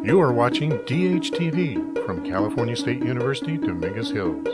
You are watching DHTV from California State University, Dominguez Hills.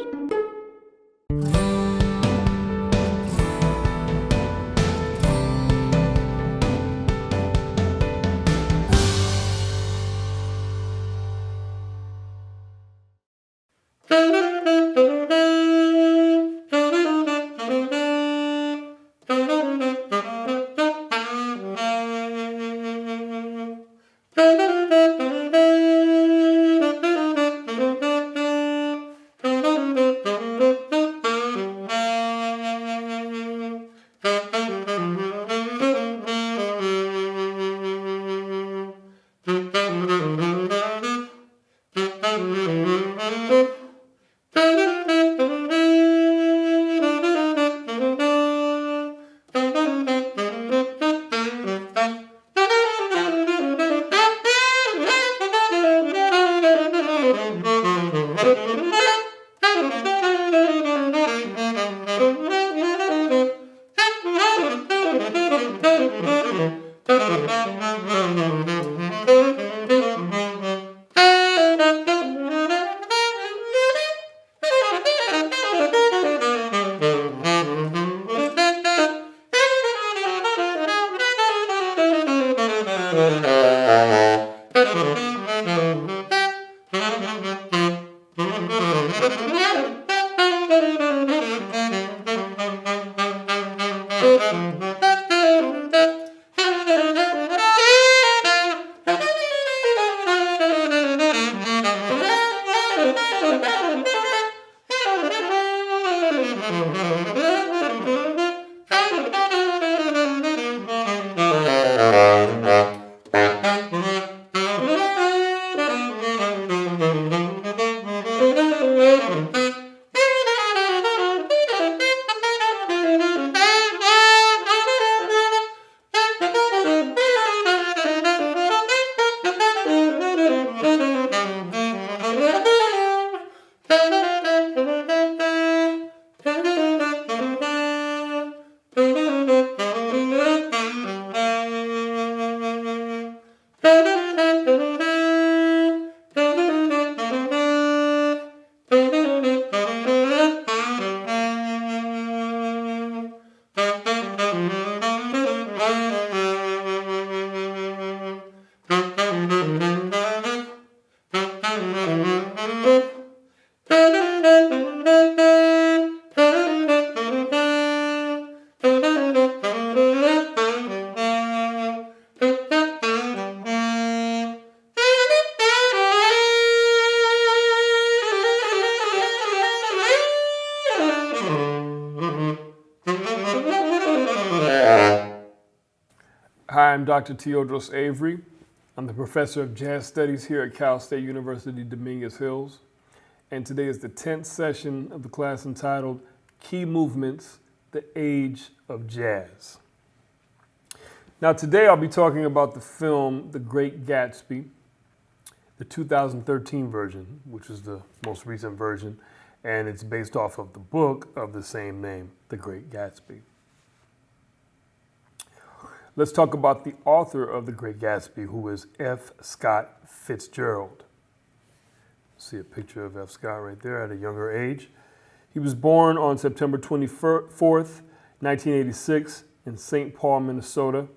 Hi, I'm Dr. Teodros Avery. I'm the professor of jazz studies here at Cal State University, Dominguez Hills. And today is the 10th session of the class entitled Key Movements, the Age of Jazz. Now today I'll be talking about the film The Great Gatsby, the 2013 version, which is the most recent version, and it's based off of the book of the same name, The Great Gatsby. Let's talk about the author of The Great Gatsby, who is F. Scott Fitzgerald. See a picture of F. Scott right there at a younger age. He was born on September 24th, 1986 in St. Paul, Minnesota.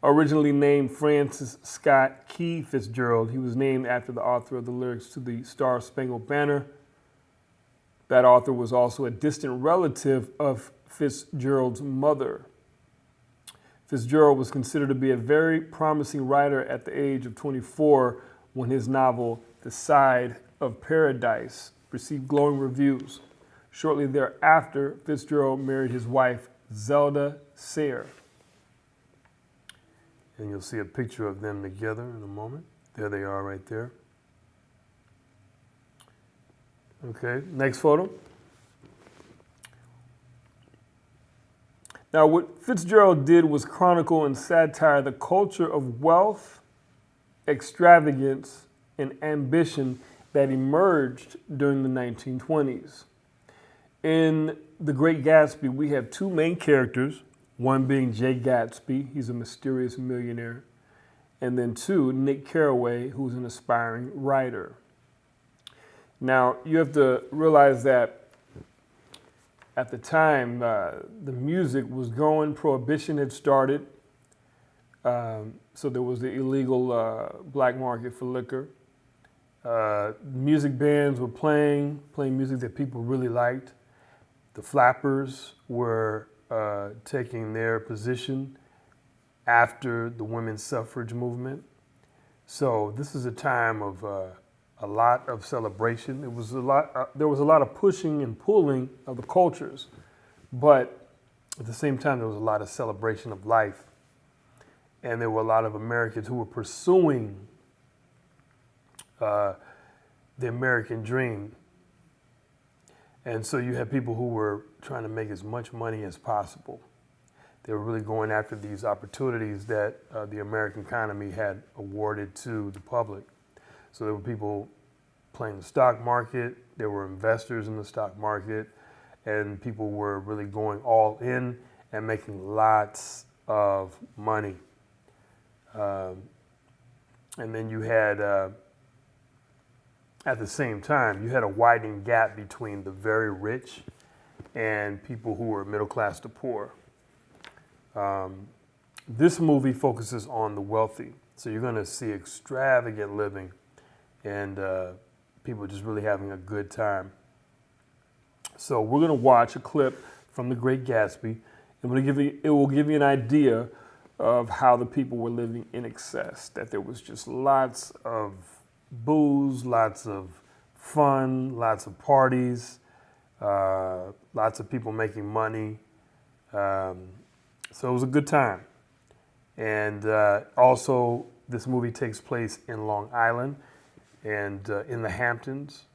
Originally named Francis Scott Key Fitzgerald, he was named after the author of the lyrics to the Star Spangled Banner. That author was also a distant relative of Fitzgerald's mother. Fitzgerald was considered to be a very promising writer at the age of 24 when his novel, The Side of Paradise, received glowing reviews. Shortly thereafter, Fitzgerald married his wife, Zelda Sayre. And you'll see a picture of them together in a moment. There they are right there. Okay, next photo. Now, what Fitzgerald did was chronicle and satire the culture of wealth, extravagance, and ambition that emerged during the 1920s. In The Great Gatsby, we have two main characters, one being Jay Gatsby, he's a mysterious millionaire, and then 2, Nick Carraway, who's an aspiring writer. Now, you have to realize that at the time, the music was going, Prohibition had started, so there was the illegal black market for liquor. Music bands were playing music that people really liked. The Flappers were taking their position after the women's suffrage movement. So this is a time of a lot of celebration. There was a lot of pushing and pulling of the cultures, but at the same time, there was a lot of celebration of life. And there were a lot of Americans who were pursuing the American dream. And so you had people who were trying to make as much money as possible. They were really going after these opportunities that the American economy had awarded to the public. So there were people playing the stock market, there were investors in the stock market, and people were really going all in and making lots of money. And then you had, at the same time, you had a widening gap between the very rich and people who were middle class to poor. This movie focuses on the wealthy. So you're going to see extravagant living and people just really having a good time. So we're going to watch a clip from The Great Gatsby, and it will give you an idea of how the people were living in excess, that there was just lots of booze, lots of fun, lots of parties, lots of people making money. So it was a good time. And also, this movie takes place in Long Island and in the Hamptons.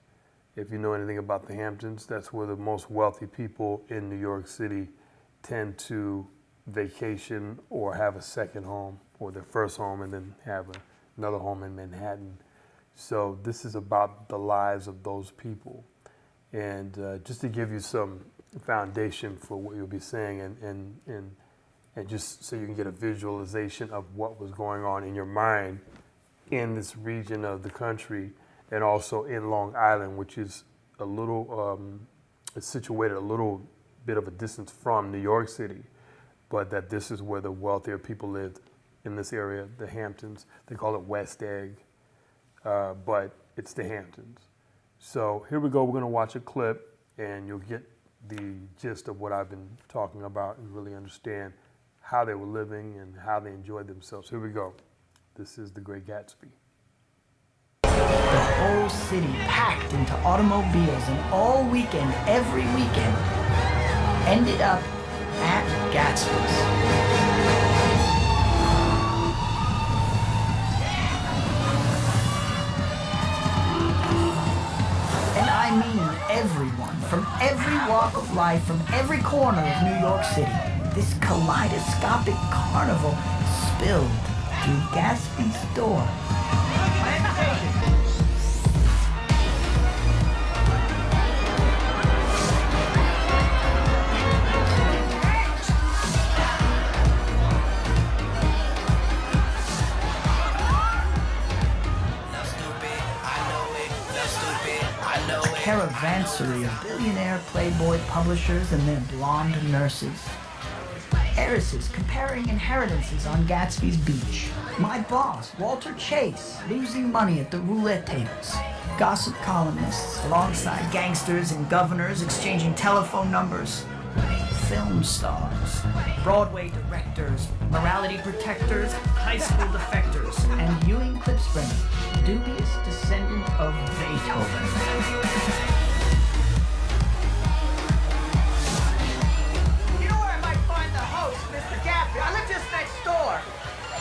If you know anything about the Hamptons, that's where the most wealthy people in New York City tend to vacation or have a second home, or their first home and then have another home in Manhattan. So this is about the lives of those people. And just to give you some foundation for what you'll be saying and just so you can get a visualization of what was going on in your mind in this region of the country, and also in Long Island, which is a little, it's situated a little bit of a distance from New York City, but that this is where the wealthier people lived in this area, the Hamptons. They call it West Egg, but it's the Hamptons. So here we go, we're gonna watch a clip and you'll get the gist of what I've been talking about and really understand how they were living and how they enjoyed themselves. Here we go. This is The Great Gatsby. The whole city packed into automobiles, and all weekend, every weekend, ended up at Gatsby's. And I mean everyone, from every walk of life, from every corner of New York City. This kaleidoscopic carnival spilled through Gatsby's door. Caravansary of billionaire Playboy publishers and their blonde nurses. Heiresses comparing inheritances on Gatsby's beach. My boss, Walter Chase, losing money at the roulette tables. Gossip columnists alongside gangsters and governors exchanging telephone numbers. Film stars, Broadway directors, morality protectors, high school defectors, and Ewing Clipspringer, dubious descendant of Beethoven.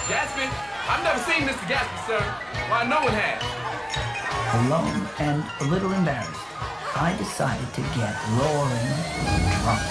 Gatsby? I've never seen Mr. Gatsby, sir. Why, no one has. Alone and a little embarrassed, I decided to get roaring drunk.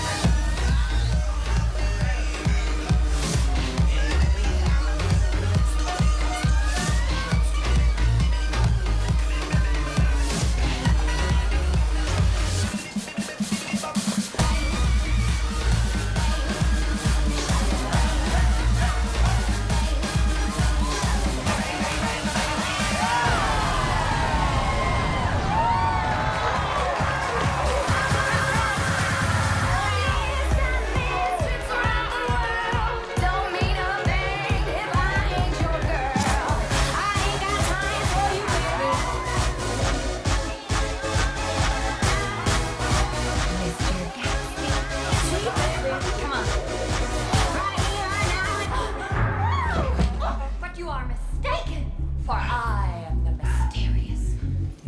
For I am the mysterious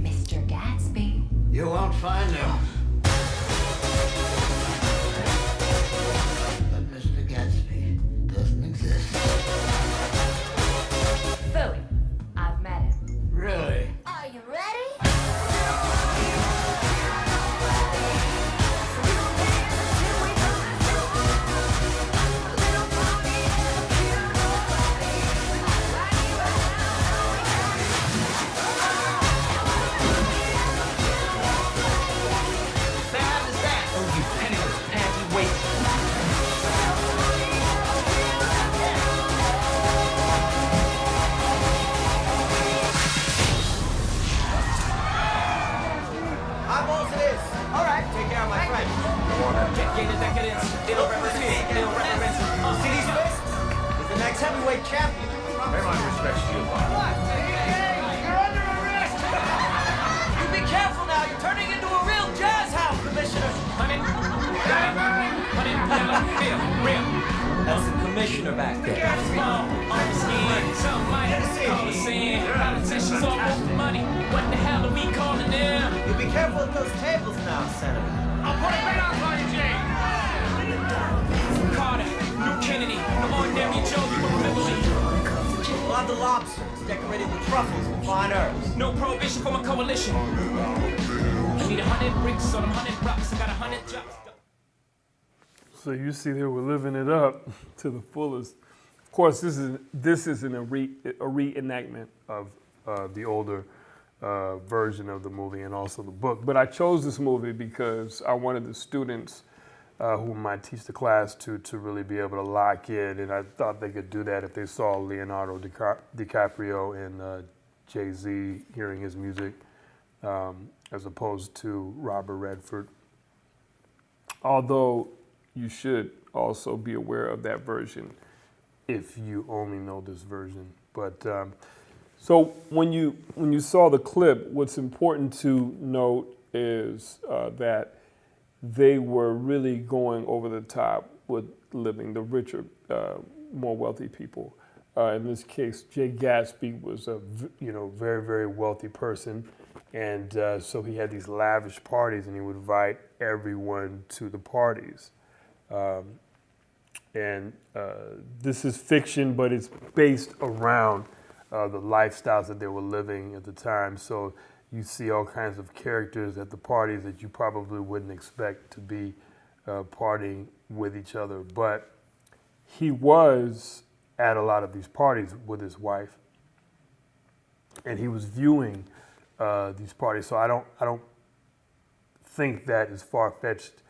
Mr. Gatsby. You won't find him. But Mr. Gatsby doesn't exist. Philly, I've met him. Really? Are you ready? See these fists? He's the next heavyweight champion. Everyone respects you. You're under arrest! You be careful now. You're turning into a real jazz house, Commissioner. That's the commissioner back there. Politicians all over money. What the hell are we calling them? You be careful with those tables now, Senator. I'll put a bet on you, Jay. Carter, New Kennedy, no ordinary Joe, you will remember me. We'll have the lobsters decorated with truffles and fine herbs. No prohibition for my coalition. I need 100 bricks on them 100 rocks. I got 100 jobs. So you see, they were living it up to the fullest. Of course, this isn't a reenactment of the older version of the movie and also the book. But I chose this movie because I wanted the students who might teach the class to really be able to lock in, and I thought they could do that if they saw Leonardo DiCaprio and Jay-Z hearing his music, as opposed to Robert Redford. Although you should also be aware of that version if you only know this version. But so when you saw the clip, what's important to note is that they were really going over the top with living, the richer, more wealthy people. In this case, Jay Gatsby was a very, very wealthy person, and so he had these lavish parties, and he would invite everyone to the parties. This is fiction, but it's based around the lifestyles that they were living at the time. So you see all kinds of characters at the parties that you probably wouldn't expect to be partying with each other. But he was at a lot of these parties with his wife, and he was viewing these parties. So I don't think that is far-fetched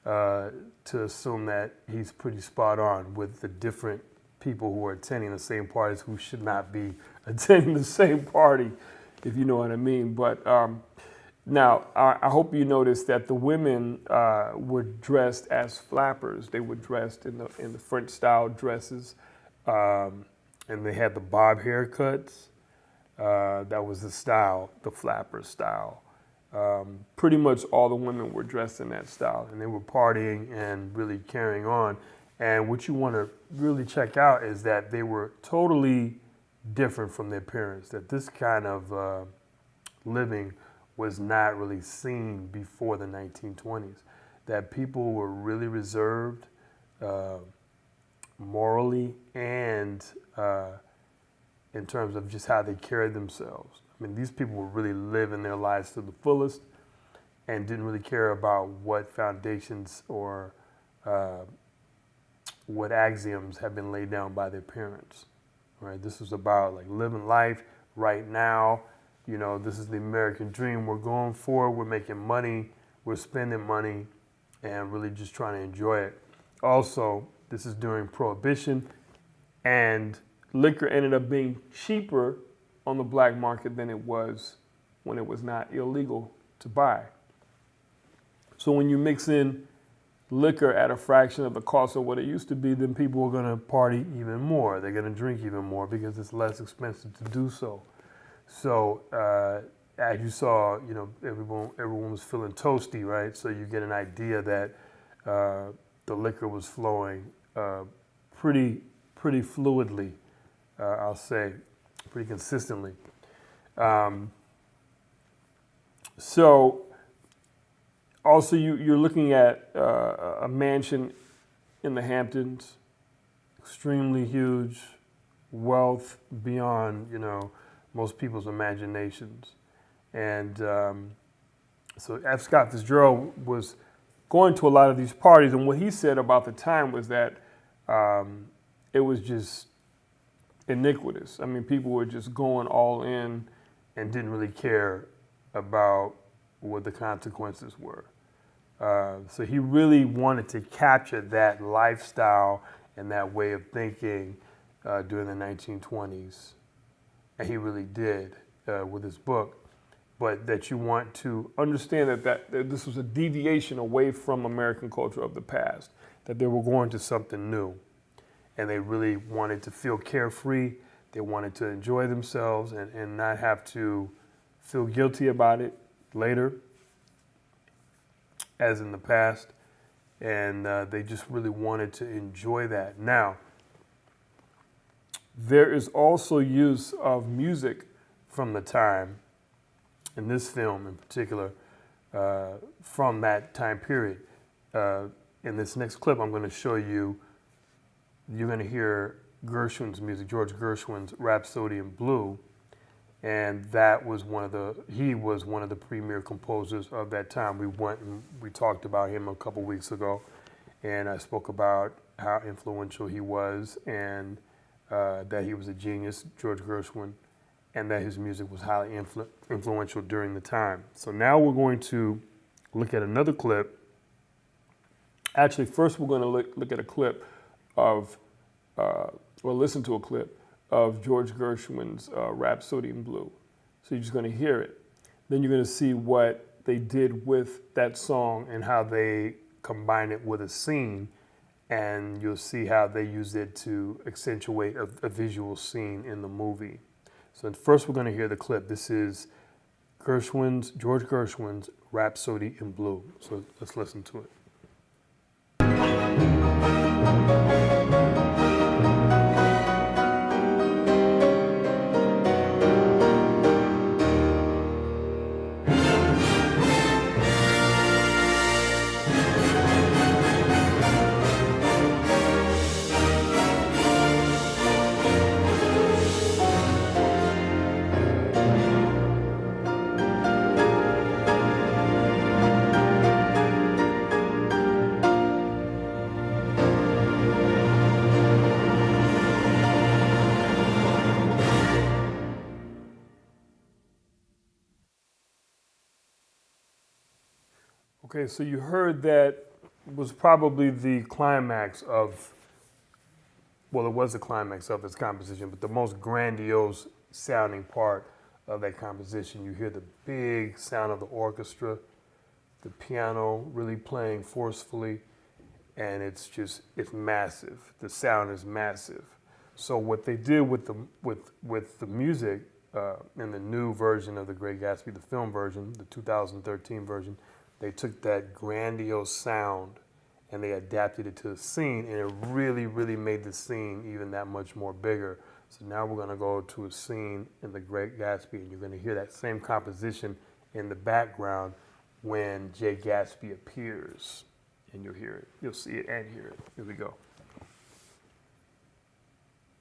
to assume that he's pretty spot on with the different people who are attending the same parties who should not be attending the same party, if you know what I mean. But now, I hope you noticed that the women were dressed as flappers. They were dressed in the French-style dresses, and they had the bob haircuts. That was the style, the flapper style. Pretty much all the women were dressed in that style, and they were partying and really carrying on. And what you want to really check out is that they were totally different from their parents, that this kind of living was not really seen before the 1920s, that people were really reserved morally and in terms of just how they carried themselves. I mean, these people were really living their lives to the fullest and didn't really care about what foundations or what axioms have been laid down by their parents. Right? This was about like living life right now. You know, this is the American dream we're going for. We're making money, we're spending money, and really just trying to enjoy it. Also, this is during Prohibition, and liquor ended up being cheaper on the black market than it was when it was not illegal to buy. So when you mix in liquor at a fraction of the cost of what it used to be, then people are going to party even more. They're going to drink even more because it's less expensive to do so. So as you saw, you know, everyone was feeling toasty, right? So you get an idea that the liquor was flowing pretty fluidly, I'll say, pretty consistently. So also you're looking at a mansion in the Hamptons, extremely huge, wealth beyond, most people's imaginations. And so F. Scott Fitzgerald was going to a lot of these parties, and what he said about the time was that it was just iniquitous. I mean, people were just going all in and didn't really care about what the consequences were. So he really wanted to capture that lifestyle and that way of thinking during the 1920s, and he really did with his book. But that you want to understand that this was a deviation away from American culture of the past, that they were going to something new. And they really wanted to feel carefree. They wanted to enjoy themselves and not have to feel guilty about it later, as in the past. And they just really wanted to enjoy that. Now, there is also use of music from the time, in this film in particular, from that time period. In this next clip, I'm going to show you, you're going to hear Gershwin's music, George Gershwin's Rhapsody in Blue, and that was he was one of the premier composers of that time. We talked about him a couple weeks ago, and I spoke about how influential he was, and that he was a genius, George Gershwin, and that his music was highly influential during the time. So now we're going to look at another clip. Actually, first we're going to look at a clip of, listen to a clip of George Gershwin's Rhapsody in Blue. So you're just going to hear it. Then you're going to see what they did with that song and how they combine it with a scene, and you'll see how they used it to accentuate a visual scene in the movie. So first we're going to hear the clip. This is George Gershwin's Rhapsody in Blue. So let's listen to it. Okay, so you heard that was probably the climax of, well, it was the climax of his composition, but the most grandiose sounding part of that composition. You hear the big sound of the orchestra, the piano really playing forcefully, and it's massive. The sound is massive. So what they did with the music in the new version of The Great Gatsby, the film version, the 2013 version, they took that grandiose sound and they adapted it to the scene, and it really, really made the scene even that much more bigger. So now we're going to go to a scene in The Great Gatsby, and you're going to hear that same composition in the background when Jay Gatsby appears, and you'll hear it. You'll see it and hear it. Here we go.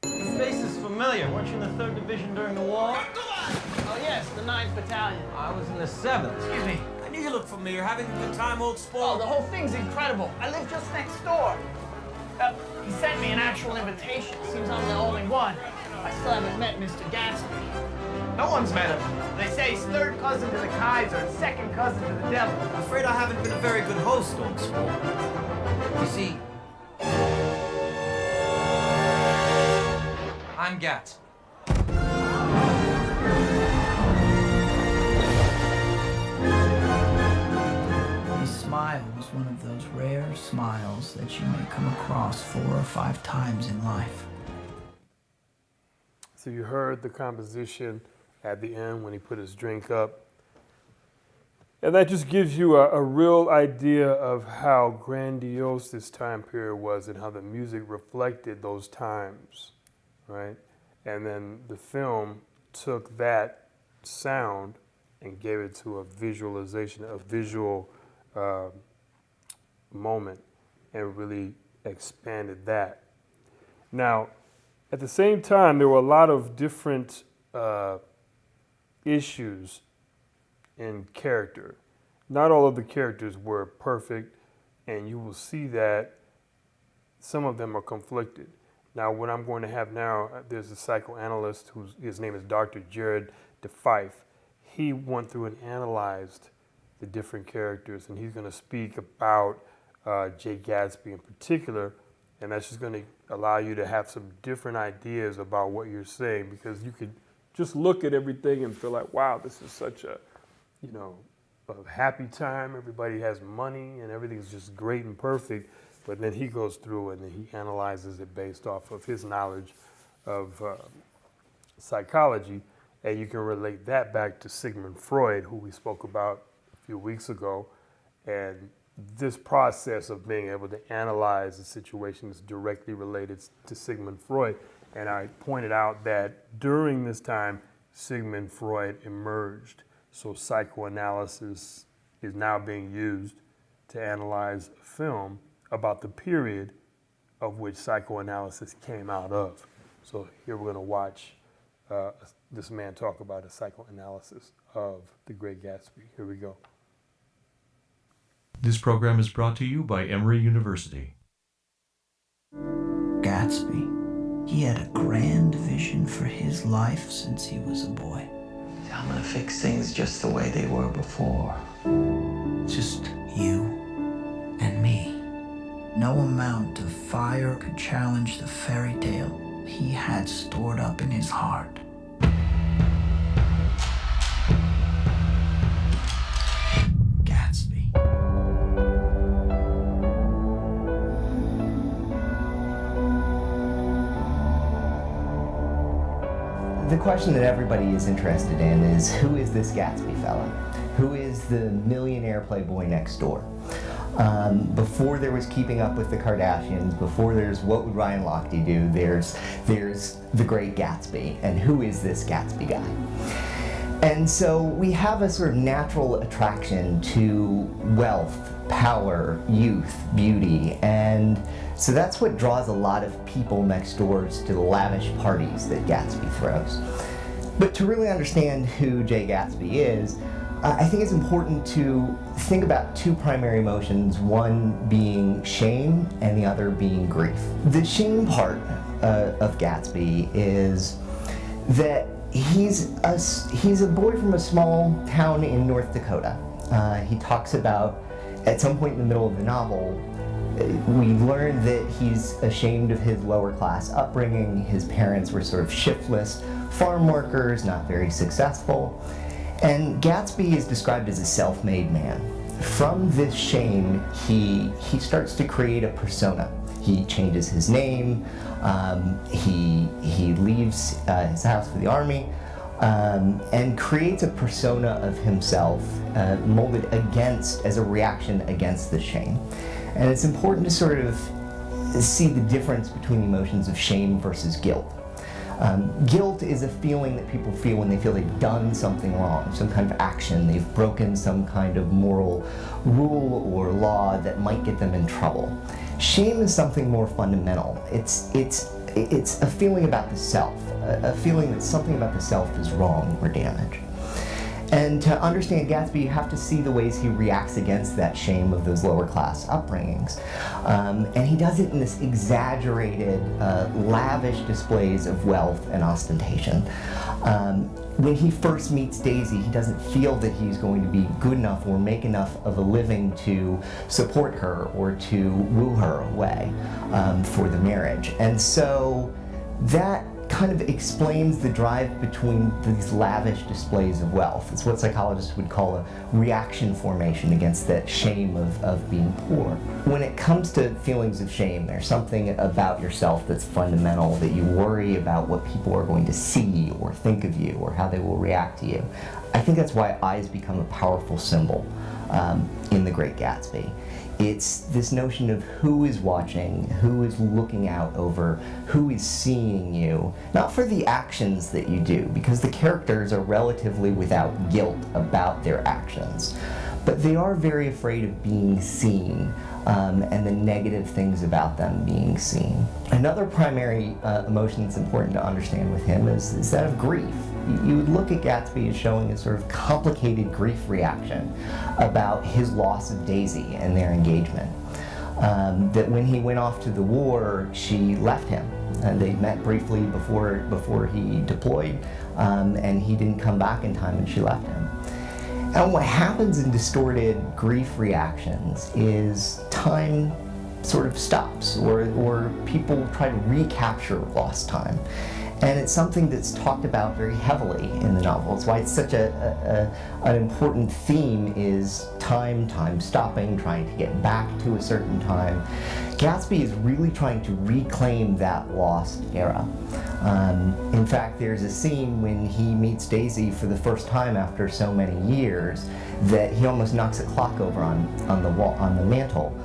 Your face is familiar. Weren't you in the 3rd Division during the war? Oh, yes, the 9th Battalion. I was in the 7th. Excuse me. I knew you looked familiar. Having a good time, old sport? Oh, the whole thing's incredible. I live just next door. He sent me an actual invitation. Seems I'm the only one. I still haven't met Mr. Gatsby. No one's met him. They say he's 3rd cousin to the Kaiser and 2nd cousin to the devil. I'm afraid I haven't been a very good host, old sport. You see, I'm Gatsby. His smile was one of those rare smiles that you may come across 4 or 5 times in life. So you heard the composition at the end when he put his drink up. And that just gives you a real idea of how grandiose this time period was and how the music reflected those times, right? And then the film took that sound and gave it to a visualization, a visual moment, and really expanded that. Now, at the same time, there were a lot of different issues in character. Not all of the characters were perfect, and you will see that some of them are conflicted. Now, what I'm going to have now, there's a psychoanalyst his name is Dr. Jared DeFife. He went through and analyzed the different characters, and he's going to speak about Jay Gatsby in particular, and that's just going to allow you to have some different ideas about what you're saying, because you could just look at everything and feel like, wow, this is such a, a happy time. Everybody has money and everything's just great and perfect. But then he goes through and then he analyzes it based off of his knowledge of psychology. And you can relate that back to Sigmund Freud, who we spoke about a few weeks ago. And this process of being able to analyze the situation is directly related to Sigmund Freud. And I pointed out that during this time, Sigmund Freud emerged. So psychoanalysis is now being used to analyze film about the period of which psychoanalysis came out of. So here we're going to watch this man talk about a psychoanalysis of The Great Gatsby. Here we go. This program is brought to you by Emory University. Gatsby, he had a grand vision for his life since he was a boy. I'm gonna fix things just the way they were before. Just you and me. No amount of fire could challenge the fairy tale he had stored up in his heart. Gatsby. The question that everybody is interested in is, who is this Gatsby fella? Who is the millionaire playboy next door? Before there was Keeping Up with the Kardashians, before there's What Would Ryan Lochte Do, there's The Great Gatsby. And who is this Gatsby guy? And so we have a sort of natural attraction to wealth, power, youth, beauty, and so that's what draws a lot of people next door to the lavish parties that Gatsby throws. But to really understand who Jay Gatsby is, I think it's important to think about two primary emotions, one being shame and the other being grief. The shame part of Gatsby is that he's a boy from a small town in North Dakota. He talks about, at some point in the middle of the novel, we learn that he's ashamed of his lower class upbringing. His parents were sort of shiftless farm workers, not very successful. And Gatsby is described as a self-made man. From this shame, he starts to create a persona. He changes his name, he leaves his house for the army, and creates a persona of himself molded as a reaction against the shame. And it's important to sort of see the difference between the emotions of shame versus guilt. Guilt is a feeling that people feel when they feel they've done something wrong, some kind of action, they've broken some kind of moral rule or law that might get them in trouble. Shame is something more fundamental. It's a feeling about the self, a feeling that something about the self is wrong or damaged. And to understand Gatsby, you have to see the ways he reacts against that shame of those lower class upbringings. And he does it in this exaggerated, lavish displays of wealth and ostentation. When he first meets Daisy, he doesn't feel that he's going to be good enough or make enough of a living to support her or to woo her away for the marriage. And so that kind of explains the drive between these lavish displays of wealth. It's what psychologists would call a reaction formation against that shame of being poor. When it comes to feelings of shame, there's something about yourself that's fundamental, that you worry about what people are going to see or think of you or how they will react to you. I think that's why eyes become a powerful symbol in The Great Gatsby. It's this notion of who is watching, who is looking out over, who is seeing you, not for the actions that you do, because the characters are relatively without guilt about their actions, but they are very afraid of being seen, and the negative things about them being seen. Another primary emotion that's important to understand with him is that of grief. You would look at Gatsby as showing a sort of complicated grief reaction about his loss of Daisy and their engagement. That when he went off to the war, she left him. They met briefly before he deployed, and he didn't come back in time and she left him. And what happens in distorted grief reactions is time sort of stops, or people try to recapture lost time. And it's something that's talked about very heavily in the novel. It's why it's such an important theme is time stopping, trying to get back to a certain time. Gatsby is really trying to reclaim that lost era. In fact, there's a scene when he meets Daisy for the first time after so many years that he almost knocks a clock over on the wall, on the mantle.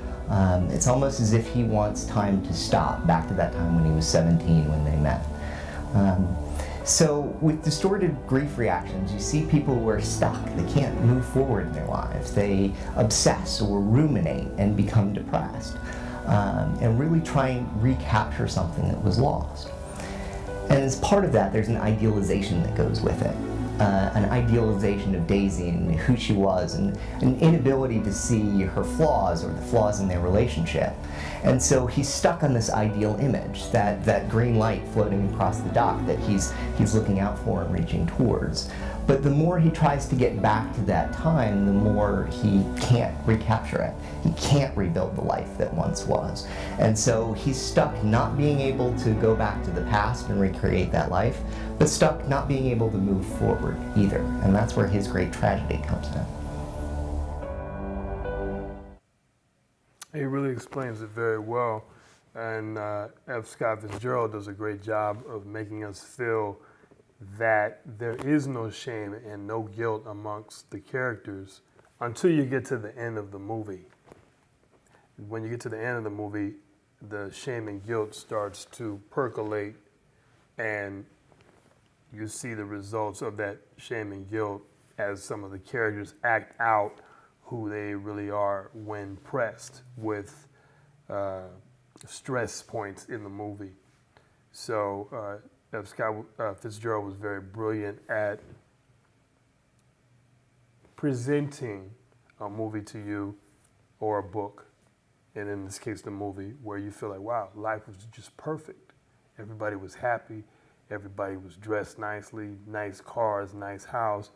It's almost as if he wants time to stop, back to that time when he was 17 when they met. So with distorted grief reactions, you see people who are stuck. They can't move forward in their lives. They obsess or ruminate and become depressed, and really try and recapture something that was lost. And as part of that, there's an idealization that goes with it. An idealization of Daisy and who she was, and an inability to see her flaws or the flaws in their relationship. And so he's stuck on this ideal image, that green light floating across the dock that he's looking out for and reaching towards. But the more he tries to get back to that time, the more he can't recapture it. He can't rebuild the life that once was. And so he's stuck not being able to go back to the past and recreate that life, but stuck not being able to move forward either. And that's where his great tragedy comes in. He really explains it very well. And F. Scott Fitzgerald does a great job of making us feel that there is no shame and no guilt amongst the characters until you get to the end of the movie. When you get to the end of the movie, the shame and guilt starts to percolate, and you see the results of that shame and guilt as some of the characters act out who they really are when pressed with stress points in the movie. So F. Scott Fitzgerald was very brilliant at presenting a movie to you, or a book, and in this case the movie, where you feel like, wow, life was just perfect. Everybody was happy, everybody was dressed nicely, nice cars, nice house,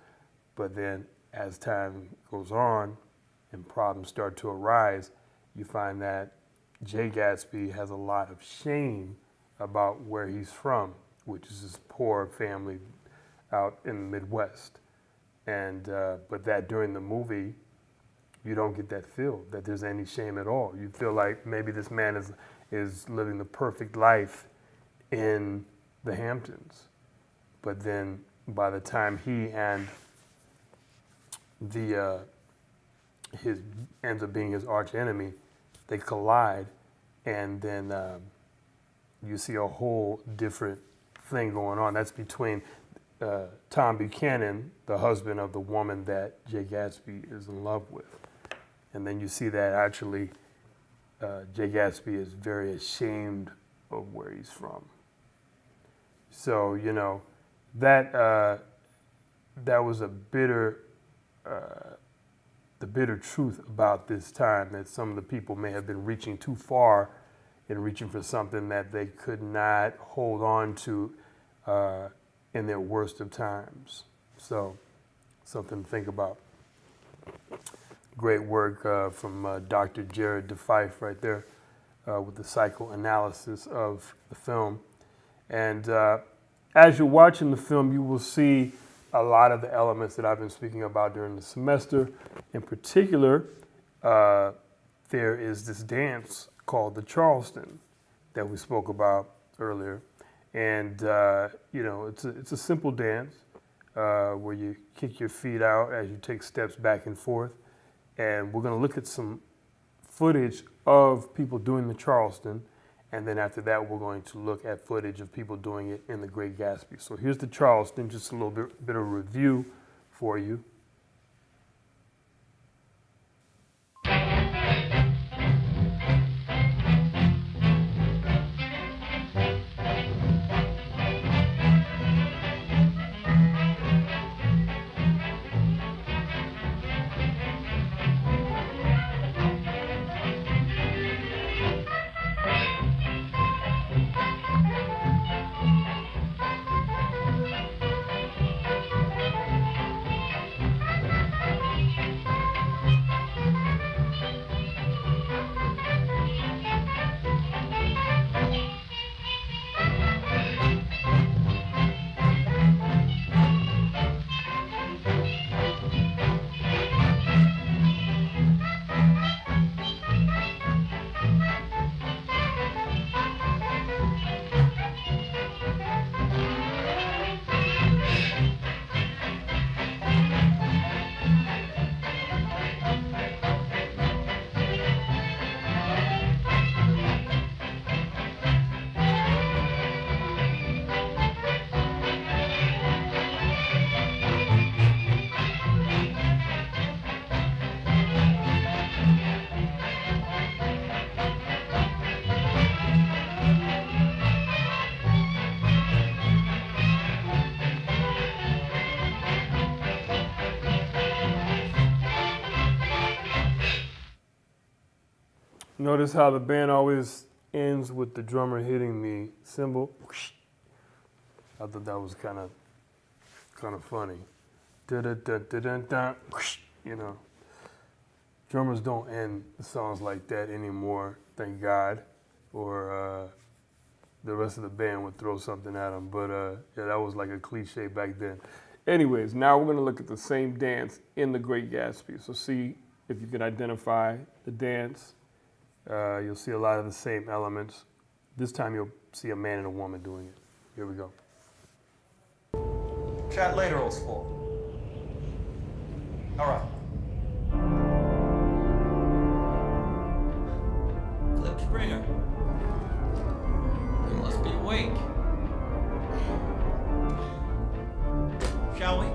but then as time goes on and problems start to arise, you find that Jay Gatsby has a lot of shame about where he's from, which is this poor family out in the Midwest. And but that during the movie, you don't get that feel that there's any shame at all. You feel like maybe this man is living the perfect life in the Hamptons. But then by the time he and his ends up being his arch enemy, they collide, and then you see a whole different thing going on. That's between Tom Buchanan, the husband of the woman that Jay Gatsby is in love with. And then you see that actually Jay Gatsby is very ashamed of where he's from. So, you know, that was a bitter, the bitter truth about this time, that some of the people may have been reaching too far in reaching for something that they could not hold on to in their worst of times. So, something to think about. Great work from Dr. Jared DeFife right there with the psychoanalysis of the film. And as you're watching the film, you will see a lot of the elements that I've been speaking about during the semester. In particular, there is this dance called the Charleston that we spoke about earlier. And, you know, it's a simple dance where you kick your feet out as you take steps back and forth. And we're going to look at some footage of people doing the Charleston, and then after that, we're going to look at footage of people doing it in the Great Gatsby. So here's the Charleston, just a little bit of review for you. Notice how the band always ends with the drummer hitting the cymbal. I thought that was kind of funny. Da-da-da-da-da-da, you know. Drummers don't end songs like that anymore, thank God. Or the rest of the band would throw something at them. But yeah, that was like a cliche back then. Anyways, now we're gonna look at the same dance in The Great Gatsby. So see if you can identify the dance. You'll see a lot of the same elements. This time you'll see a man and a woman doing it. Here we go. Chat later, old sport. All right. Clip Springer. You must be awake. Shall we?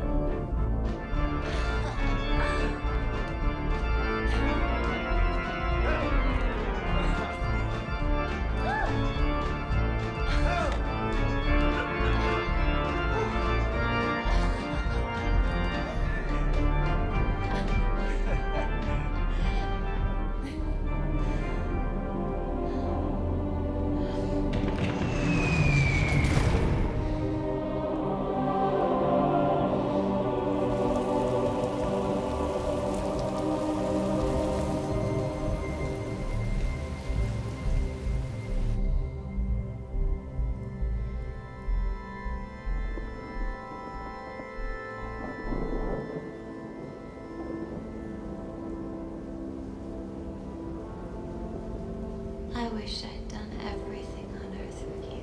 I wish I'd done everything on earth with you.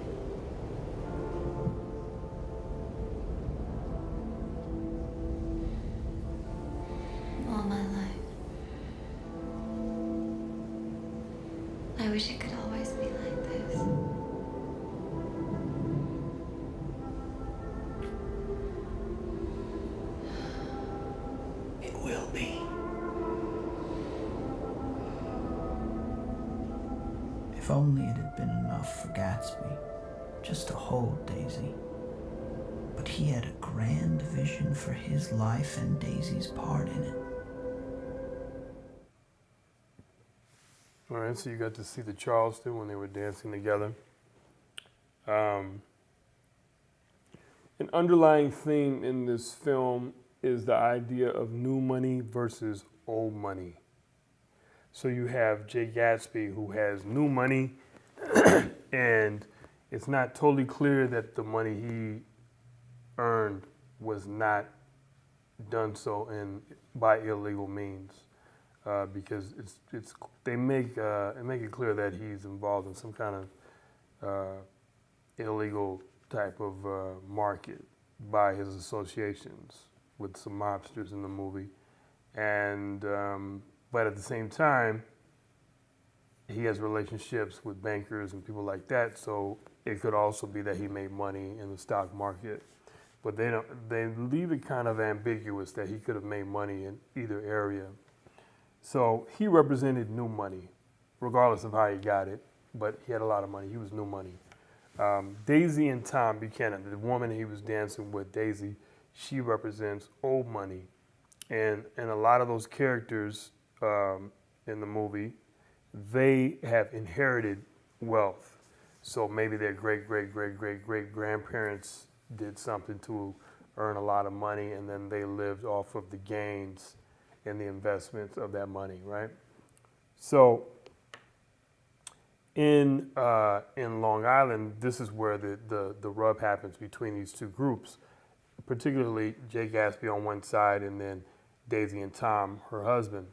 All my life. I wish it could always be like this. It will be. If only it had been enough for Gatsby, just to hold Daisy. But he had a grand vision for his life and Daisy's part in it. All right, so you got to see the Charleston when they were dancing together. An underlying theme in this film is the idea of new money versus old money. So you have Jay Gatsby, who has new money, and it's not totally clear that the money he earned was not done so by illegal means, because they make it clear that he's involved in some kind of illegal type of market by his associations with some mobsters in the movie, and but at the same time, he has relationships with bankers and people like that, so it could also be that he made money in the stock market. But they leave it kind of ambiguous that he could have made money in either area. So he represented new money, regardless of how he got it, but he had a lot of money. He was new money. Daisy and Tom Buchanan, the woman he was dancing with, Daisy, she represents old money. And a lot of those characters in the movie, they have inherited wealth. So maybe their great-great-great-great-great-grandparents did something to earn a lot of money, and then they lived off of the gains and the investments of that money, right? So in Long Island, this is where the rub happens between these two groups, particularly Jay Gatsby on one side and then Daisy and Tom, her husband.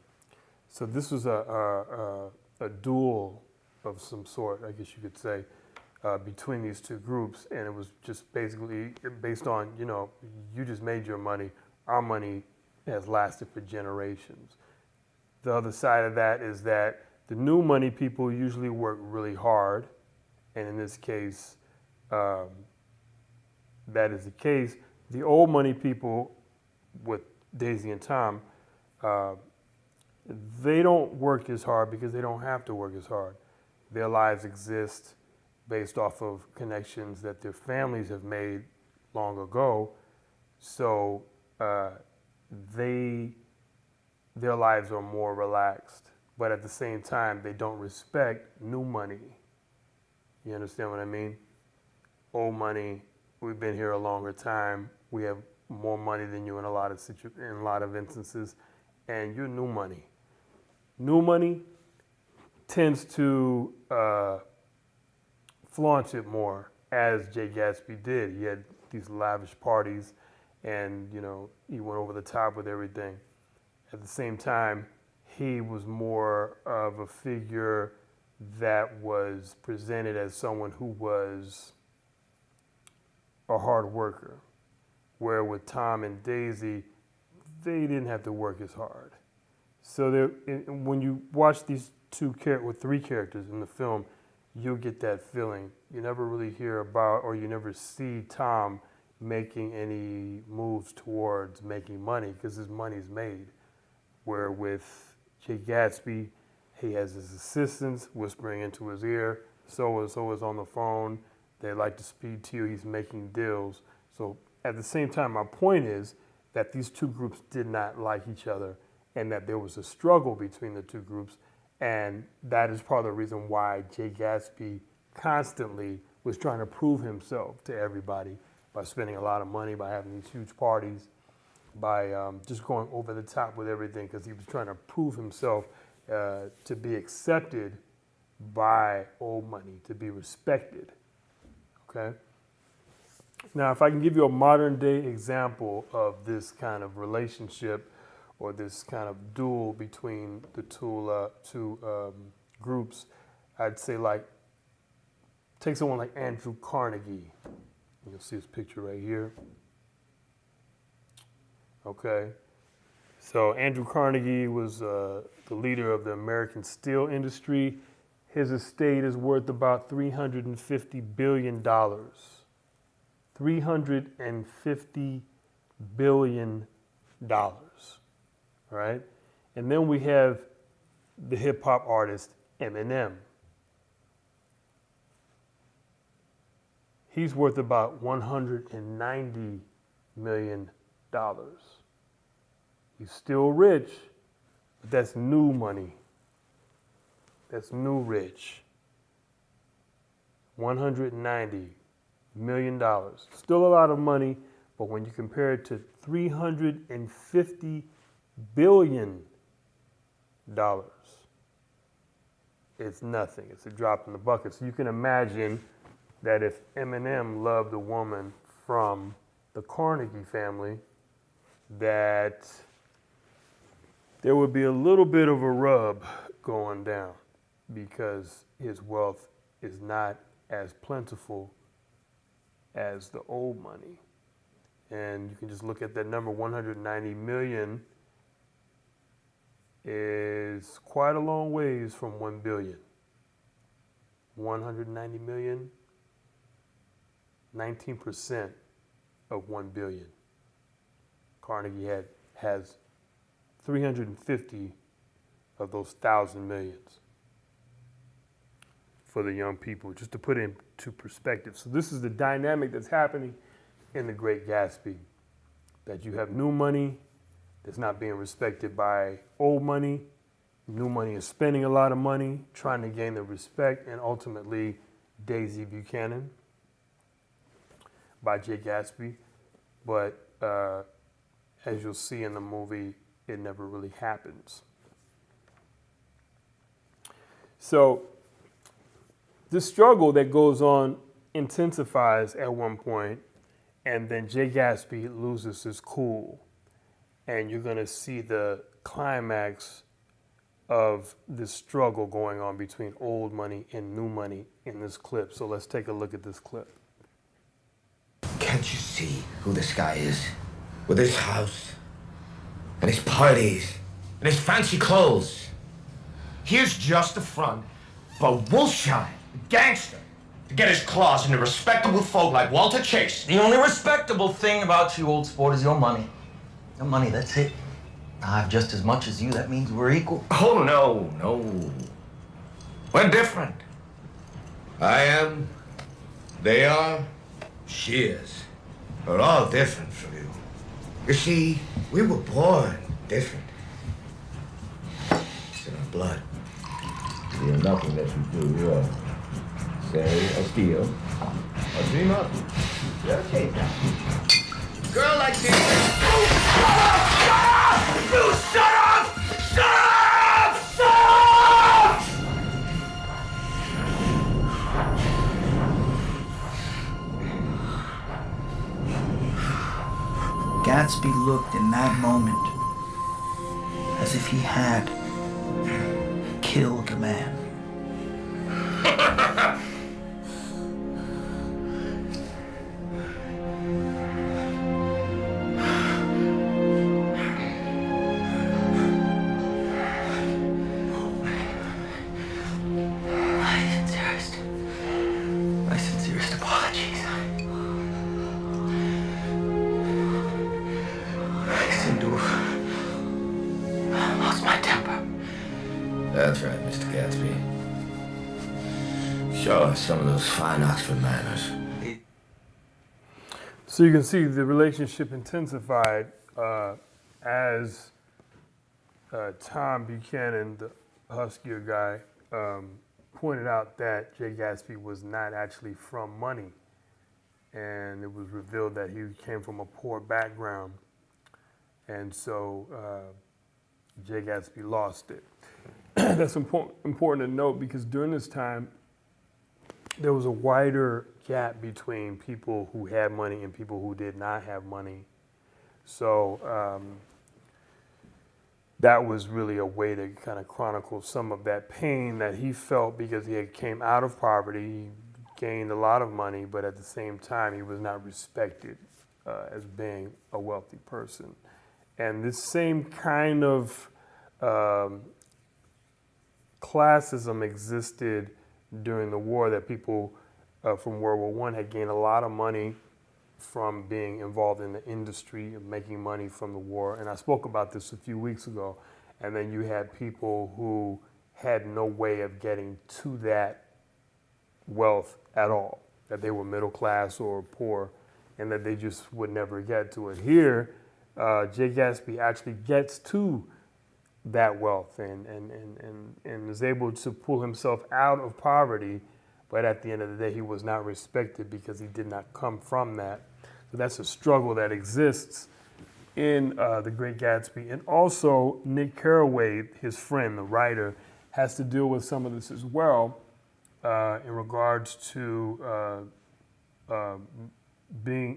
So this was a duel of some sort, I guess you could say, between these two groups, and it was just basically based on, you just made your money, our money has lasted for generations. The other side of that is that the new money people usually work really hard, and in this case, that is the case. The old money people with Daisy and Tom, they don't work as hard because they don't have to work as hard. Their lives exist based off of connections that their families have made long ago. So their lives are more relaxed, but at the same time, they don't respect new money. You understand what I mean? Old money, we've been here a longer time. We have more money than you in a lot of instances, and you're new money. New money tends to flaunt it more, as Jay Gatsby did. He had these lavish parties, and he went over the top with everything. At the same time, he was more of a figure that was presented as someone who was a hard worker, where with Tom and Daisy, they didn't have to work as hard. So when you watch these three characters in the film, you'll get that feeling. You never really hear about, or you never see Tom making any moves towards making money because his money's made. Where with Jay Gatsby, he has his assistants whispering into his ear, so-and-so is on the phone, they like to speak to you, he's making deals. So at the same time, my point is that these two groups did not like each other and that there was a struggle between the two groups. And that is part of the reason why Jay Gatsby constantly was trying to prove himself to everybody by spending a lot of money, by having these huge parties, by just going over the top with everything, because he was trying to prove himself to be accepted by old money, to be respected, okay? Now, if I can give you a modern day example of this kind of relationship or this kind of duel between the two groups, I'd say take someone like Andrew Carnegie. You'll see his picture right here. Okay, so Andrew Carnegie was the leader of the American steel industry. His estate is worth about $350 billion. $350 billion, right? And then we have the hip hop artist Eminem. He's worth about $190 million. He's still rich, but that's new money. That's new rich. $190 million. Still a lot of money, but when you compare it to $350 billion, it's nothing. It's a drop in the bucket. So you can imagine that if Eminem loved a woman from the Carnegie family, that there would be a little bit of a rub going down because his wealth is not as plentiful as the old money. And you can just look at that number, 190 million is quite a long ways from 1 billion. 190 million, 19% of 1 billion. Carnegie has 350 of those 1,000 millions for the young people, just to put it into perspective. So this is the dynamic that's happening in The Great Gatsby, that you have new money that's not being respected by old money. New money is spending a lot of money, trying to gain the respect, and ultimately Daisy Buchanan by Jay Gatsby. But as you'll see in the movie, it never really happens. So the struggle that goes on intensifies at one point, and then Jay Gatsby loses his cool. And you're gonna see the climax of this struggle going on between old money and new money in this clip. So let's take a look at this clip. Can't you see who this guy is? With his house, and his parties, and his fancy clothes. Here's just the front for Wolfshine, the gangster, to get his claws into respectable folk like Walter Chase. The only respectable thing about you, old sport, is your money. Your money, that's it. I have just as much as you. That means we're equal. Oh, no. We're different. I am, they are, she is. We're all different from you. You see, we were born different. It's in our blood. There's nothing that you do, say or steal or dream up. Just take that. Girl like this. Shut up! You shut up! Shut up! Shut up! Gatsby looked in that moment as if he had killed a man. My sincerest apologies. I seem to have lost my temper. That's right, Mr. Gatsby. Show us some of those fine Oxford manners. So you can see the relationship intensified as Tom Buchanan, the huskier guy, pointed out that Jay Gatsby was not actually from money. And it was revealed that he came from a poor background. And so Jay Gatsby lost it. That's important to note, because during this time, there was a wider gap between people who had money and people who did not have money. So that was really a way to kind of chronicle some of that pain that he felt, because he had came out of poverty, he gained a lot of money, but at the same time, he was not respected as being a wealthy person. And this same kind of classism existed during the war, that people from World War I had gained a lot of money from being involved in the industry of making money from the war. And I spoke about this a few weeks ago. And then you had people who had no way of getting to that wealth at all, that they were middle class or poor, and that they just would never get to it. Here, Jay Gatsby actually gets to that wealth and is able to pull himself out of poverty, but at the end of the day, he was not respected because he did not come from that. So that's a struggle that exists in The Great Gatsby. And also, Nick Carraway, his friend, the writer, has to deal with some of this as well in regards to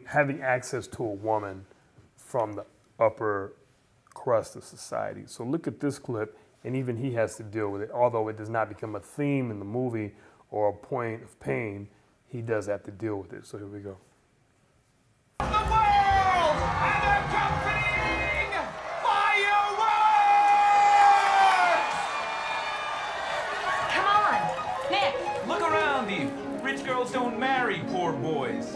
having access to a woman from the upper crust of society. So look at this clip, and even he has to deal with it. Although it does not become a theme in the movie or a point of pain, he does have to deal with it. So here we go. The world and accompanying fireworks! Come on, Nick. Look around. poor boys.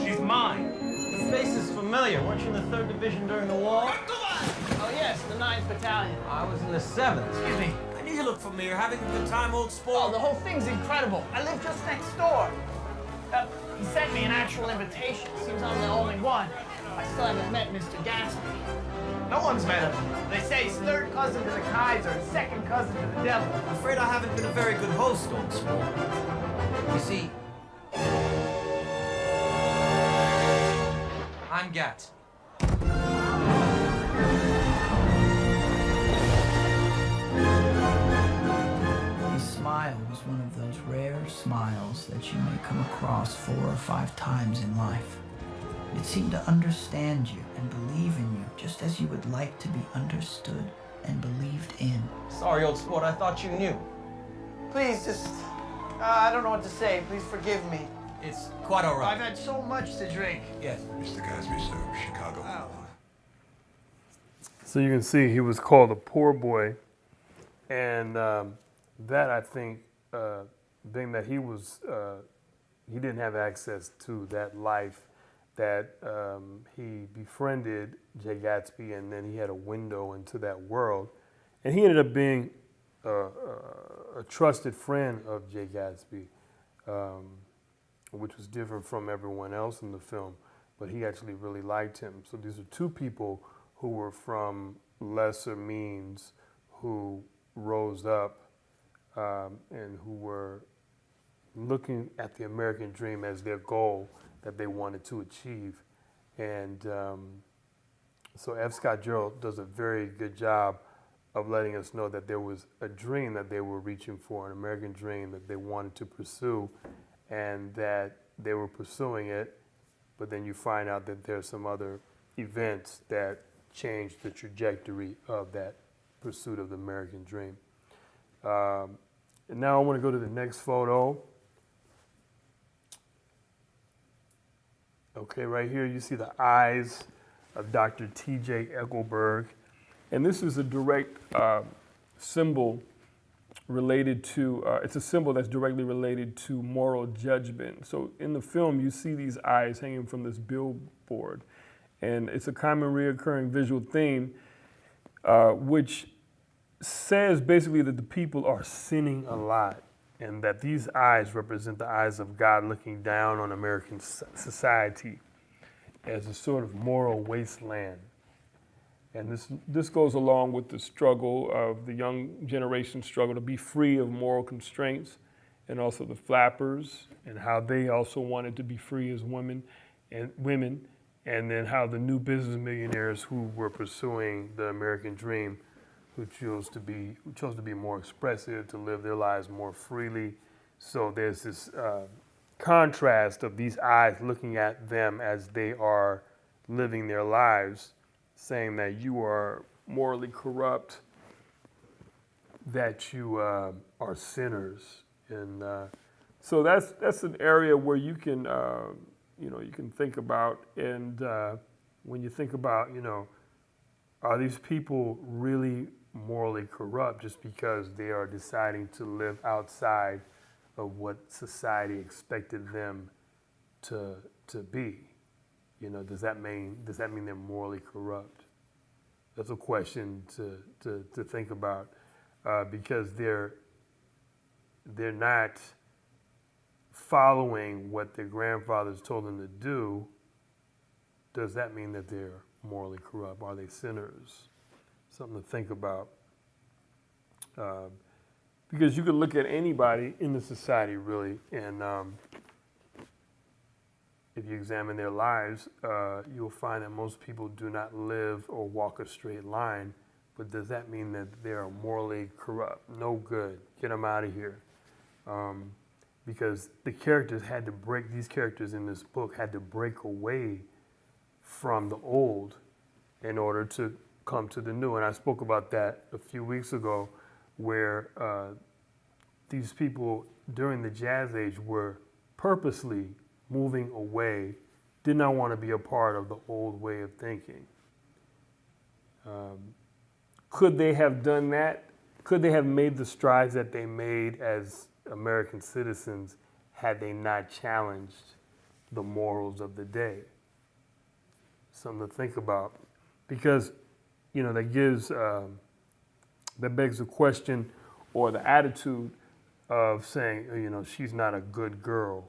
She's mine. The face is familiar. Weren't you in the 3rd Division during the war? Oh, yes, the 9th Battalion. I was in the 7th. Excuse me. I knew you looked familiar. Having a good time, old Oh, sport? the whole thing's incredible. I live just next door. He sent me an actual invitation. Seems I'm the only one. I still haven't met Mr. Gatsby. No one's met him. They say he's 3rd cousin to the Kaiser and 2nd cousin to the devil. I'm afraid I haven't been a very good host, old sport. You see, I'm Gat. His smile was one of those rare smiles that you may come across 4 or 5 times in life. It seemed to understand you and believe in you just as you would like to be understood and believed in. Sorry, old sport. I thought you knew. Please, just... I don't know what to say. Please forgive me. It's quite all right. I've had so much to drink. Yes. Mr. Gatsby, sir, Chicago. So you can see he was called a poor boy, and that I think, being that he was, he didn't have access to that life, that he befriended Jay Gatsby, and then he had a window into that world, and he ended up being a trusted friend of Jay Gatsby, which was different from everyone else in the film, but he actually really liked him. So these are two people who were from lesser means, who rose up and who were looking at the American dream as their goal that they wanted to achieve. And so F. Scott Fitzgerald does a very good job of letting us know that there was a dream that they were reaching for, an American dream that they wanted to pursue, and that they were pursuing it, but then you find out that there's some other events that change the trajectory of that pursuit of the American dream. And now I want to go to the next photo. Okay, right here you see the eyes of Dr. T.J. Eckelberg. And this is a direct symbol related to, it's a symbol that's directly related to moral judgment. So in the film, you see these eyes hanging from this billboard. And it's a common reoccurring visual theme, which says basically that the people are sinning a lot, and that these eyes represent the eyes of God looking down on American society as a sort of moral wasteland. And this goes along with the struggle of the young generation struggle to be free of moral constraints, and also the flappers and how they also wanted to be free as women, and then how the new business millionaires who were pursuing the American dream, who chose to be more expressive, to live their lives more freely. So there's this contrast of these eyes looking at them as they are living their lives, saying that you are morally corrupt, that you are sinners. And so that's an area where you can, you can think about, and when you think about, are these people really morally corrupt just because they are deciding to live outside of what society expected them to be? Does that mean they're morally corrupt? That's a question to think about, because they're not following what their grandfathers told them to do. Does that mean that they're morally corrupt? Are they sinners? Something to think about. Because you could look at anybody in the society, really, and if you examine their lives, you'll find that most people do not live or walk a straight line. But does that mean that they are morally corrupt? No good. Get them out of here. Because the characters these characters in this book had to break away from the old in order to come to the new. And I spoke about that a few weeks ago, where these people during the Jazz Age were purposely moving away, did not want to be a part of the old way of thinking. Could they have done that? Could they have made the strides that they made as American citizens had they not challenged the morals of the day. Something to think about, because that begs the question or the attitude of saying, she's not a good girl,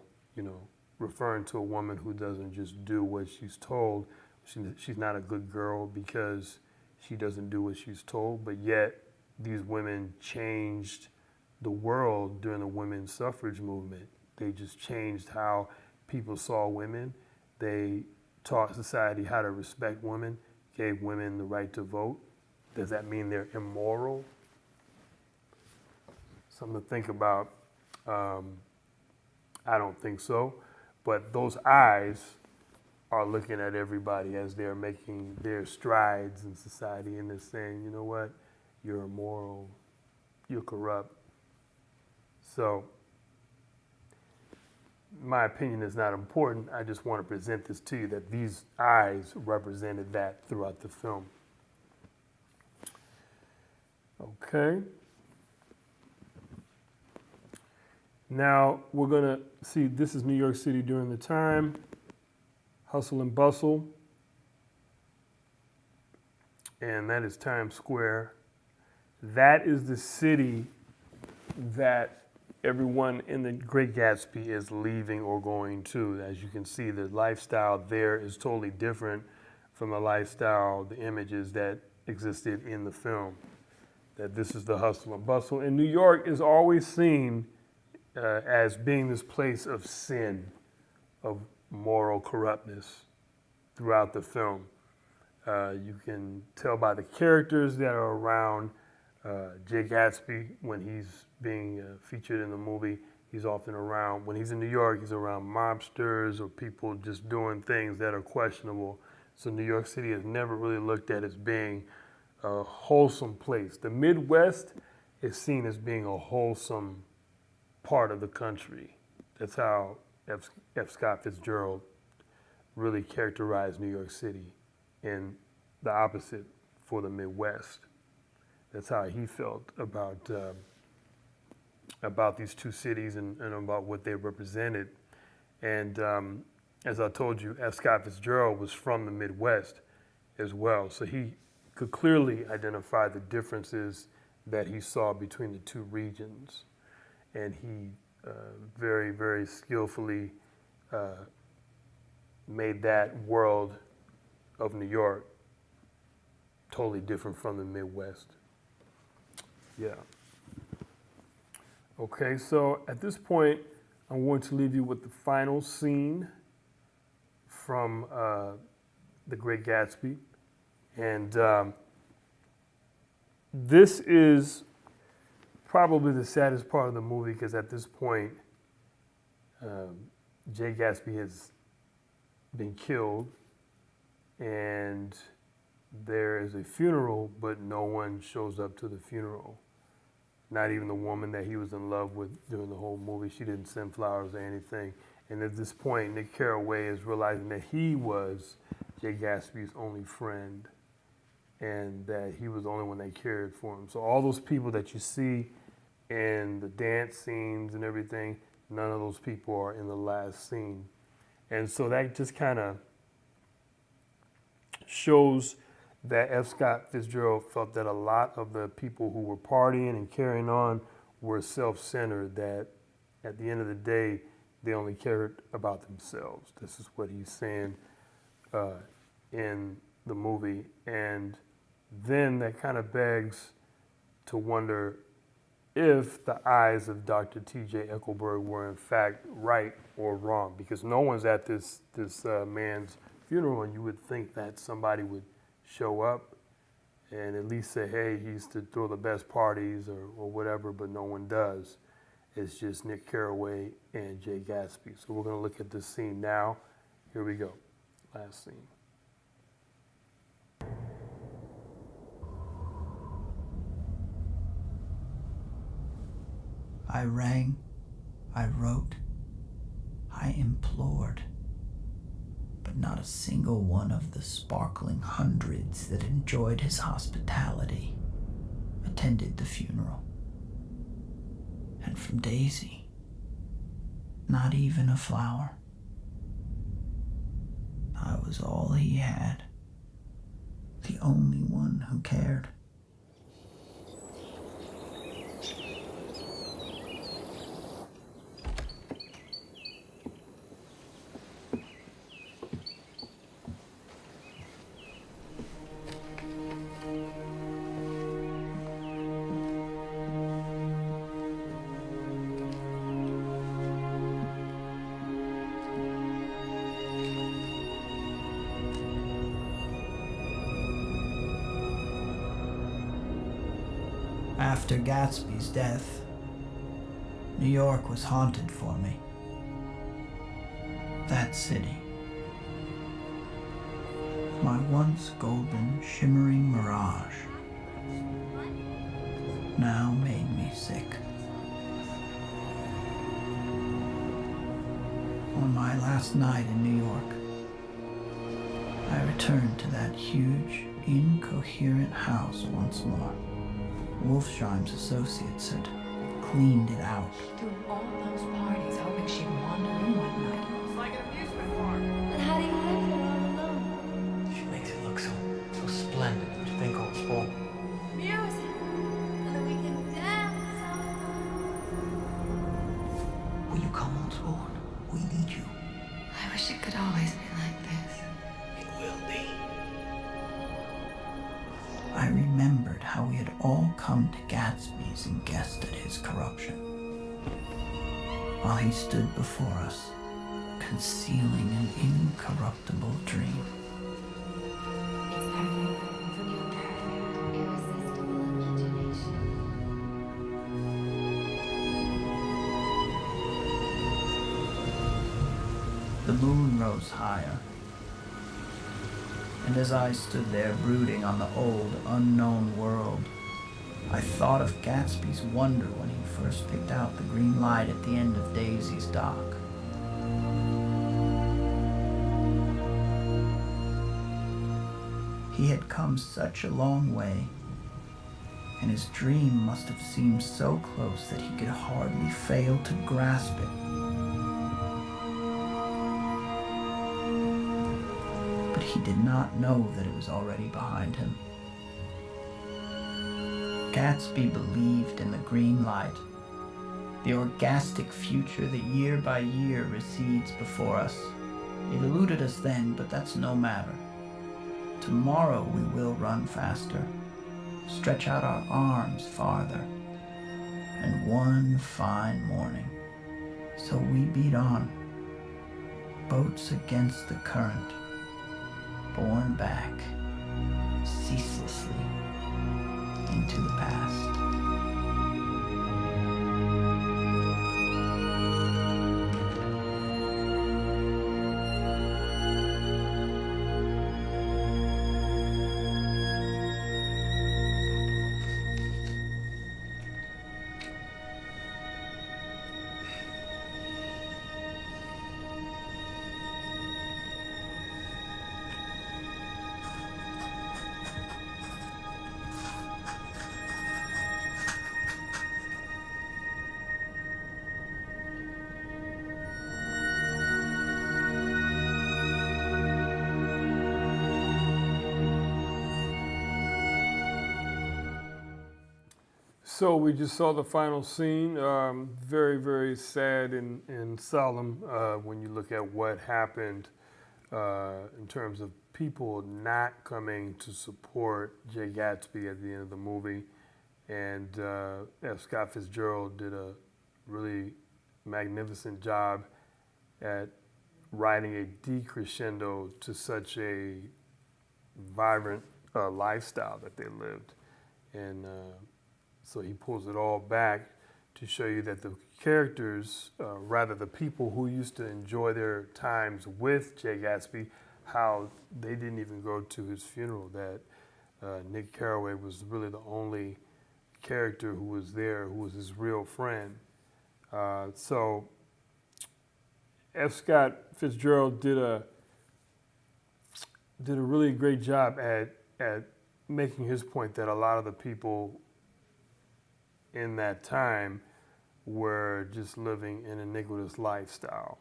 referring to a woman who doesn't just do what she's told. She's not a good girl because she doesn't do what she's told, but yet these women changed the world during the women's suffrage movement. They just changed how people saw women. They taught society how to respect women, gave women the right to vote. Does that mean they're immoral? Something to think about. I don't think so. But those eyes are looking at everybody as they're making their strides in society, and they're saying, you know what, you're immoral, you're corrupt. So my opinion is not important. I just want to present this to you, that these eyes represented that throughout the film. Okay. Now we're going to see, this is New York City during the time, hustle and bustle. And that is Times Square. That is the city that everyone in the Great Gatsby is leaving or going to. As you can see, the lifestyle there is totally different from the lifestyle, the images that existed in the film. That this is the hustle and bustle. And New York is always seen as being this place of sin, of moral corruptness throughout the film. You can tell by the characters that are around Jay Gatsby when he's being featured in the movie. He's often around, when he's in New York, he's around mobsters or people just doing things that are questionable. So New York City is never really looked at as being a wholesome place. The Midwest is seen as being a wholesome part of the country. That's how F. Scott Fitzgerald really characterized New York City, and the opposite for the Midwest. That's how he felt about these two cities and about what they represented. And as I told you, F. Scott Fitzgerald was from the Midwest as well. So he could clearly identify the differences that he saw between the two regions. And he very, very skillfully made that world of New York totally different from the Midwest. Yeah. Okay, so at this point, I'm going to leave you with the final scene from The Great Gatsby. And this is probably the saddest part of the movie, because at this point, Jay Gatsby has been killed, and there is a funeral, but no one shows up to the funeral. Not even the woman that he was in love with during the whole movie. She didn't send flowers or anything. And at this point, Nick Carraway is realizing that he was Jay Gatsby's only friend, and that he was the only one that cared for him. So all those people that you see in the dance scenes and everything, none of those people are in the last scene. And so that just kind of shows that F. Scott Fitzgerald felt that a lot of the people who were partying and carrying on were self-centered, that at the end of the day, they only cared about themselves. This is what he's saying in the movie. And then that kind of begs to wonder if the eyes of Dr. T.J. Eckleburg were in fact right or wrong, because no one's at this man's funeral, and you would think that somebody would show up and at least say, hey, he used to throw the best parties or whatever, but no one does. It's just Nick Carraway and Jay Gatsby. So we're going to look at this scene now. Here we go. Last scene. I rang, I wrote, I implored, but not a single one of the sparkling hundreds that enjoyed his hospitality attended the funeral. And from Daisy, Not even a flower. I was all he had. The only one who cared. After Gatsby's death, New York was haunted for me. That city, my once golden, shimmering mirage, now made me sick. On my last night in New York, I returned to that huge, incoherent house once more. Wolfsheim's associates had cleaned it out. Through all those parties, hoping she'd wander in one night. It's like an amusement park. But how do you live here all alone? She makes it look so splendid, don't you think, Old Spool? Music, and then we can dance. Will you come, Old Spool? We need you. I wish it could always be like this. It will be. I remembered how we had all come to Gatsby's and guessed at his corruption, while he stood before us, concealing an incorruptible dream. It's perfect from your perfect, irresistible imagination. The moon rose higher, and as I stood there brooding on the old, unknown world, I thought of Gatsby's wonder when he first picked out the green light at the end of Daisy's dock. He had come such a long way, and his dream must have seemed so close that he could hardly fail to grasp it. But he did not know that it was already behind him. Gatsby believed in the green light, the orgastic future that year by year recedes before us. It eluded us then, but that's no matter. Tomorrow we will run faster, stretch out our arms farther, and one fine morning, so we beat on, boats against the current, borne back ceaselessly into the past. So we just saw the final scene. Very, very sad and solemn when you look at what happened in terms of people not coming to support Jay Gatsby at the end of the movie. And F. Scott Fitzgerald did a really magnificent job at writing a decrescendo to such a vibrant lifestyle that they lived. And so he pulls it all back to show you that the characters, rather the people who used to enjoy their times with Jay Gatsby, how they didn't even go to his funeral, that Nick Carraway was really the only character who was there, who was his real friend. So F. Scott Fitzgerald did a really great job at making his point that a lot of the people in that time were just living an iniquitous lifestyle,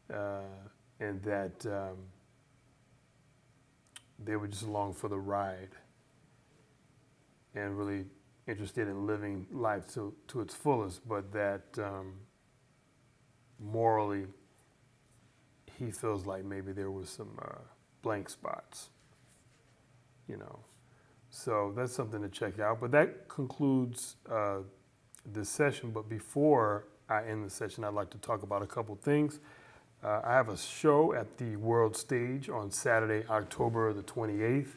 and that they were just along for the ride and really interested in living life to its fullest, but that morally he feels like maybe there was some blank spots, you know. So that's something to check out. But that concludes this session. But before I end the session, I'd like to talk about a couple things. I have a show at the World Stage on Saturday, October the 28th.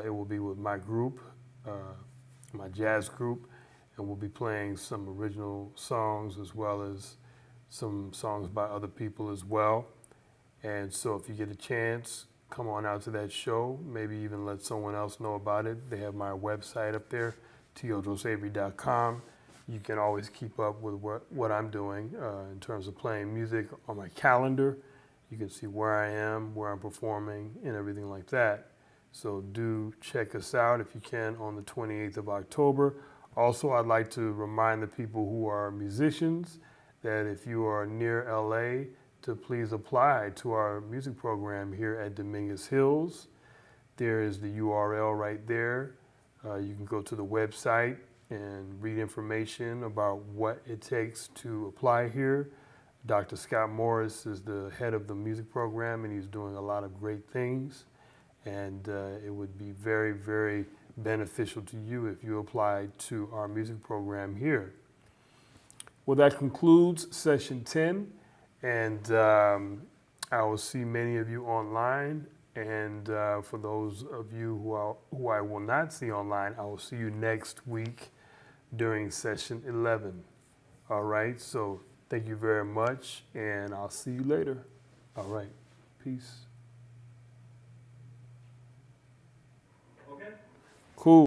It will be with my group, my jazz group, and we'll be playing some original songs as well as some songs by other people as well. And so if you get a chance, come on out to that show. Maybe even let someone else know about it. They have my website up there, teodrosavery.com. You can always keep up with what I'm doing in terms of playing music on my calendar. You can see where I am, where I'm performing, and everything like that. So do check us out if you can on the 28th of October. Also, I'd like to remind the people who are musicians that if you are near LA, to please apply to our music program here at Dominguez Hills. There is the URL right there. You can go to the website and read information about what it takes to apply here. Dr. Scott Morris is the head of the music program, and he's doing a lot of great things. And it would be very, very beneficial to you if you applied to our music program here. Well, that concludes session 10. And I will see many of you online. And for those of you who I will not see online, I will see you next week during session 11. All right, so thank you very much, and I'll see you later. All right, peace. Okay. Cool.